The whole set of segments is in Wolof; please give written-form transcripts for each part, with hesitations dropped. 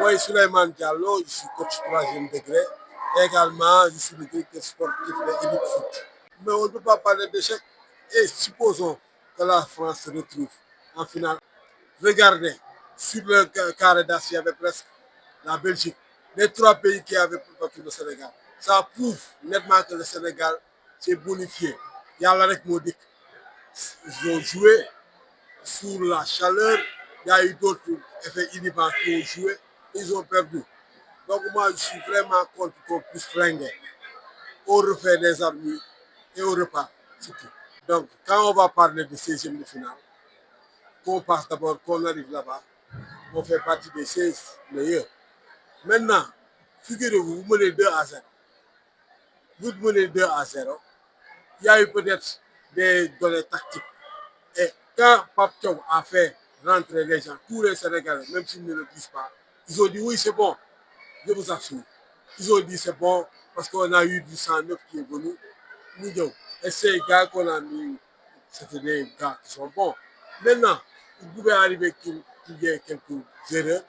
Oui, Souleymane Diallo, je suis coach troisième degré. Et également, je suis le directeur sportif de Elite Foot. Mais on ne peut pas parler d'échec. Et supposons que la France se retrouve en finale. Regardez, sur le carré d'as, il y avait presque la Belgique, les trois pays qui avaient battu le Sénégal. Ça prouve nettement que le Sénégal s'est bonifié. Il y a l'Arec Modique. Ils ont joué sous la chaleur. Il y a eu d'autres effets inhibants qui ont joué. Ils ont perdu. Donc moi, je suis vraiment contre qu'on puisse flinguer. On refait des armes et on repart. C'est tout. Donc, quand on va parler de 16e de finale, qu'on passe d'abord, qu'on arrive là-bas, on fait partie des 16 meilleurs. Maintenant, figurez-vous, vous menez 2 à 0. Vous menez 2 à 0. Il y a eu peut-être des données tactiques. Et quand Pape Thiaw a fait rentrer les gens, tous les Sénégalais, même s'ils ne le disent pas, ils ont dit oui, c'est bon. Je vous assure. Ils ont dit c'est bon parce qu'on a eu du 109 qui est venu. Et ces gars qu'on a mis, c'était des gars qui sont bons. Maintenant, il pouvait arriver qu'il y ait quelques erreurs.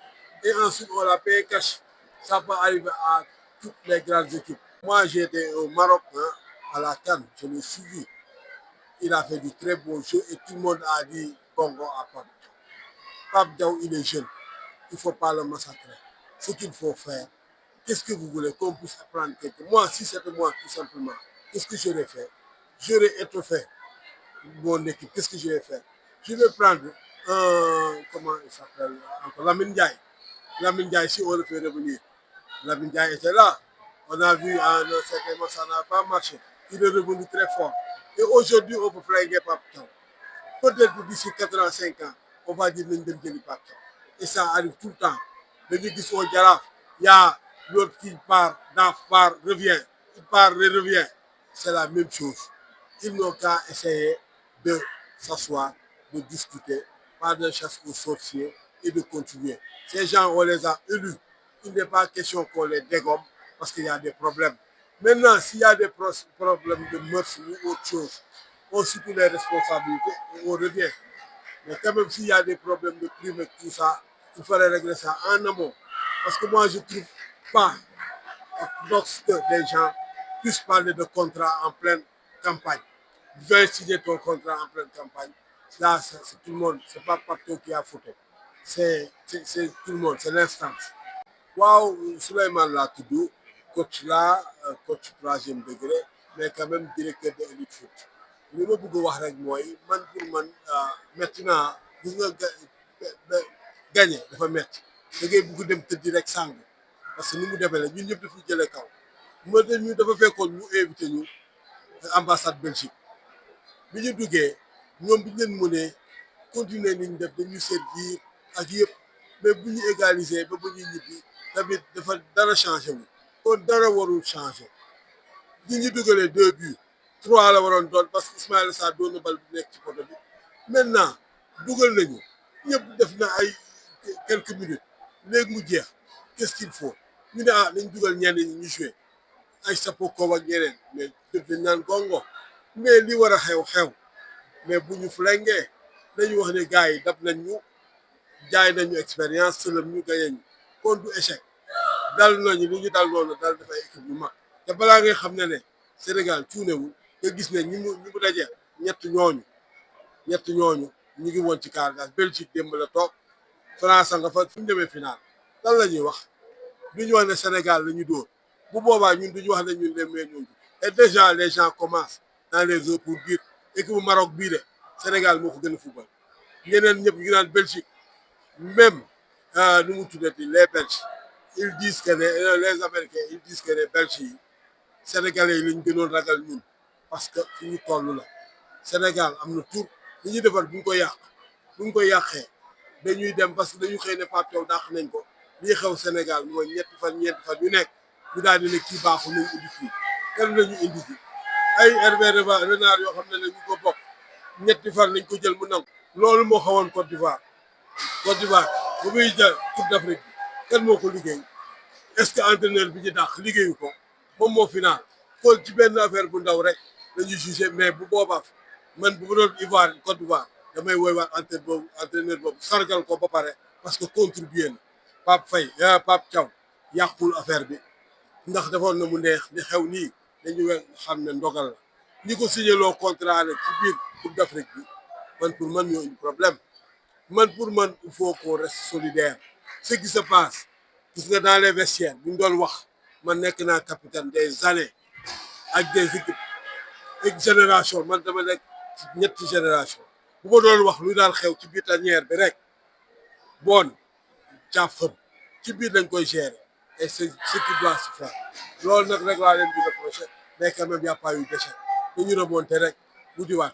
Et ensuite, on l'a payé cash. Ça peut arriver à toutes les grandes équipes. Moi, j'étais au Maroc à la CAN. Je l'ai suivi. Il a fait du très beau jeu et tout le monde a dit bongo à Pape. Pape Diaw, il est jeune. Il ne faut pas le massacrer. Ce qu'il faut faire, qu'est-ce que vous voulez qu'on puisse apprendre quelque. Moi, si c'était moi, tout simplement, qu'est-ce que j'aurais fait? J'aurais étoffé mon équipe. Qu'est-ce que je vais faire? Je vais prendre comment il s'appelle encore, Lamine Ndiaye. Lamine Ndiaye, si on le fait revenir. Lamine Ndiaye était là. On a vu à un certain moment, ça n'a pas marché. Il est revenu très fort. Et aujourd'hui, on peut flinguer Pape Thiaw. Peut-être d'ici 85 ans, on va dire Nindem Djeli Pape Thiaw. Et ça arrive tout le temps. Le gars qui sont Djaraf, il y a l'autre qui part, Daf part, revient. Il part et revient. C'est la même chose. Ils n'ont qu'à essayer de s'asseoir, de discuter, pas de chasse aux sorciers et de continuer. Ces gens, on les a élus. Il n'est pas question qu'on les dégomme parce qu'il y a des problèmes. Maintenant, s'il y a des problèmes de mœurs ou autre chose, on situe les responsabilités et on revient. Mais quand même, s'il y a des problèmes de crime et tout ça, il fallait régler ça en amont. Parce que moi, je ne trouve pas orthodoxe que des gens puissent parler de contrat en pleine campagne. Viens signer ton contrat en pleine campagne. Là, c'est tout le monde. Ce n'est pas partout qui a fauté. C'est tout le monde, c'est l'instance. Waaw, Souleymane laa tudd coach là, coach troisième degré mais quand même directeur de Elite Foot li ma bëgg a wax rek mooy man pour man métti naa gis nga gagné dafa métti da ngay bëgg dem tëddi rek sàng parce que ni mu demee la ñun ñëpp dafa jëlee kaw ma ñu dafa fekkoon ñu invité ñu ambassade Belgique bi ñu duggee ñoom bi ñu leen mënee continuer niñ def dañu servir ak yëpp mais bu ñu égaliser ba ñuy ñibbi tamit dafa dara changé wu kon dara warul changé ñi ñu dugalee 2 buts 3 la waroon doon parce que Ismaïla Sarr doon na bal bu nekk ci poto bi maintenant dugal nañu ñëpp def na ay quelques minutes léegi mu jeex qu'est-ce qu'il faut ñu ne nañ dugal ñenn ñi ñu joué ay Sapoko ak ñeneen mais def dañ naan gongo mais li war a xew mais bu ñu flengee dañu wax ne gars yi dab nañ ñu jaay nañu expérience sëlëm ñu gañe ñu kon du échec dal nañu li ñu dal loolu dal dafay équipe yu mag te balaa ngay xam ne Sénégal cuunewul nga gis ne ñi mu dajee ñett ñooñu ñu ngi woon ci quart d'as Belgique démb la toog France nga fa fu ñu demee final lan la ñuy wax du ñu wax ne Sénégal la ñu dóor bu boobaa ñun du ñu wax ne ñun les meilleurs et déjà les gens commencent dans les eaux pour dire équipe bu Maroc bii de Sénégal moo ko gën a football ñeneen ñëpp ñu ngi naan Belgique même nu mu tuddati les Belges ils disent que les Américains ils disent que les Belges yi Sénégalais yi lañ gënoon ragal ñun parce que fi ñu toll la Sénégal am na tur li ñuy defar bu ñu ko yàqee dañuy dem parce que dañu xëy ne Pape Thiaw dàq nañ ko lii xew Sénégal mooy ñeenti fan yu nekk ñu daal di ne kii baaxul nañ indi fii kan la ñu indi ji ay Hervé Renard yoo xam ne la ñu ko bokk ñetti fan lañ ko jël mu nangu loolu moo xawoon Côte d'Ivoire bu muy jël Coupe d'Afrique bi kan moo ko liggéey est-ce que entraîneur bi ñu dàq liggéeyu ko moom moo final kon ci benn affaire bu ndaw rek dañuy jugé mais bu boobaa man bu ma doon Ivoire Côte d'Ivoire damay woywaat entraîneur boobu sargal ko ba pare parce que contribué na Pape Faye Pape Thiaw yàqul affaire bi ndax defoon na mu neex li xew nii dañu xam ne ndogal la ñi ko signé loo contrat rek ci biir Coupe d'Afrique bi man pour man ñoo indi problème man pour man il faut qu'on reste solidaire ce qui se passe gis nga dans les vestiaires bu ñu doon wax man nekk naa capitaine des années ak des équipes ak génération man dama nekk ci ñetti génération bu ma doon wax lu daan xew ci biir tanière bi rek bon caaf xam ci biir dañ koy gérer et c'est ce qui doit se faire loolu nag rek laa leen di reprocher mais quand même y a pas eu d'échec dañu remonter rek bu diwaat